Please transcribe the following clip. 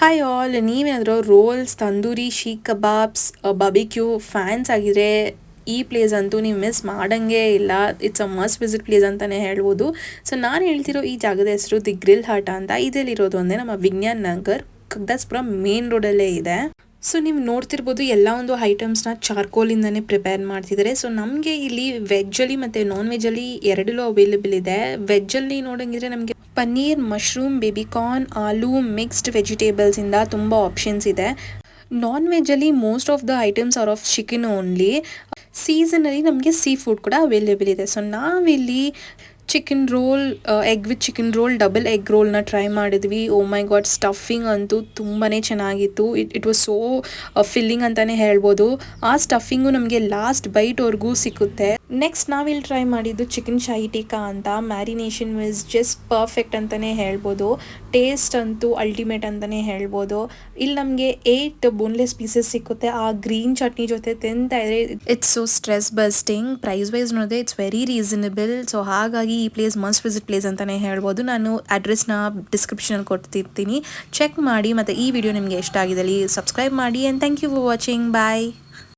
Hi all, ನೀವೇನಾದರೂ rolls, tandoori, seekh kebabs, barbecue fans ಆಗಿದ್ರೆ ಈ ಪ್ಲೇಸ್ ಅಂತೂ ನೀವು ಮಿಸ್ ಮಾಡಂಗೆ ಇಲ್ಲ. It's a must visit place ಅಂತಲೇ ಹೇಳ್ಬೋದು. ಸೊ ನಾನು ಹೇಳ್ತಿರೋ ಈ ಜಾಗದ ಹೆಸರು ದಿ ಗ್ರಿಲ್ ಹಟ್ ಅಂತ. ಇದೆಲ್ಲಿರೋದು ಅಂದರೆ ನಮ್ಮ ವಿಜ್ಞಾನ್ ನಗರ್, ಕಗ್ದಾಸ್ಪುರ ಮೇನ್ ರೋಡಲ್ಲೇ ಇದೆ. ಸೊ ನೀವು ನೋಡ್ತಿರ್ಬೋದು ಎಲ್ಲ ಒಂದು ಐಟಮ್ಸ್ನ ಚಾರ್ಕೋಲಿಂದನೇ ಪ್ರಿಪೇರ್ ಮಾಡ್ತಿದ್ದಾರೆ. ಸೊ ನಮಗೆ ಇಲ್ಲಿ ವೆಜ್ಜಲ್ಲಿ ಮತ್ತು ನಾನ್ ವೆಜ್ಜಲ್ಲಿ ಎರಡಲ್ಲೂ ಅವೈಲೇಬಲ್ ಇದೆ. ವೆಜ್ಜಲ್ಲಿ ನೋಡಂಗಿದ್ರೆ ನಮಗೆ paneer, mushroom, baby corn, aloo, mixed ವೆಜಿಟೇಬಲ್ಸಿಂದ ತುಂಬ ಆಪ್ಷನ್ಸ್ ಇದೆ. ನಾನ್ ವೆಜ್ಜಲ್ಲಿ most of the items are of chicken only. ಸೀಸನಲ್ಲಿ ನಮಗೆ ಸೀ ಫುಡ್ ಕೂಡ ಅವೈಲೇಬಲ್ ಇದೆ. ಸೊ ನಾವಿಲ್ಲಿ chicken roll, egg with chicken roll, double egg ರೋಲ್ನ ಟ್ರೈ ಮಾಡಿದ್ವಿ. ಓ ಮೈ ಗಾಡ್, ಸ್ಟಫಿಂಗ್ ಅಂತೂ ತುಂಬಾ ಚೆನ್ನಾಗಿತ್ತು. ಇಟ್ ವಾಸ್ ಸೋ ಫಿಲ್ಲಿಂಗ್ ಅಂತಲೇ ಹೇಳ್ಬೋದು. ಆ ಸ್ಟಫಿಂಗು ನಮಗೆ ಲಾಸ್ಟ್ ಬೈಟ್ವರೆಗೂ ಸಿಕ್ಕುತ್ತೆ. ನೆಕ್ಸ್ಟ್ ನಾವಿಲ್ಲಿ ಟ್ರೈ ಮಾಡಿದ್ದು ಚಿಕನ್ ಶಾಹಿ ಟಿಕ್ಕಾ ಅಂತ. ಮ್ಯಾರಿನೇಷನ್ ವಾಸ್ ಜಸ್ಟ್ ಪರ್ಫೆಕ್ಟ್ ಅಂತಲೇ ಹೇಳ್ಬೋದು. ಟೇಸ್ಟ್ ಅಂತೂ ಅಲ್ಟಿಮೇಟ್ ಅಂತಲೇ ಹೇಳ್ಬೋದು. ಇಲ್ಲಿ ನಮಗೆ 8 ಬೋನ್ಲೆಸ್ ಪೀಸಸ್ ಸಿಕ್ಕುತ್ತೆ. ಆ ಗ್ರೀನ್ ಚಟ್ನಿ ಜೊತೆ ತಿಂತಾ ಇದ್ರೆ it's so stress busting. Price wise ನೋಡಿದ್ರೆ ಇಟ್ಸ್ ವೆರಿ ರೀಸನಬಲ್. ಸೊ ಹಾಗಾಗಿ ಈ ಪ್ಲೇಸ್ ಮಸ್ಟ್ ವಿಸಿಟ್ ಪ್ಲೇಸ್ ಅಂತಲೇ ಹೇಳ್ಬೋದು. ನಾನು ಅಡ್ರೆಸ್ನ ಡಿಸ್ಕ್ರಿಪ್ಷನಲ್ಲಿ ಕೊಡ್ತಿರ್ತೀನಿ, ಚೆಕ್ ಮಾಡಿ. ಮತ್ತು ಈ ವಿಡಿಯೋ ನಿಮಗೆ ಇಷ್ಟ ಆಗಿದ್ದಲ್ಲಿ ಸಬ್ಸ್ಕ್ರೈಬ್ ಮಾಡಿ. And thank you for watching. Bye.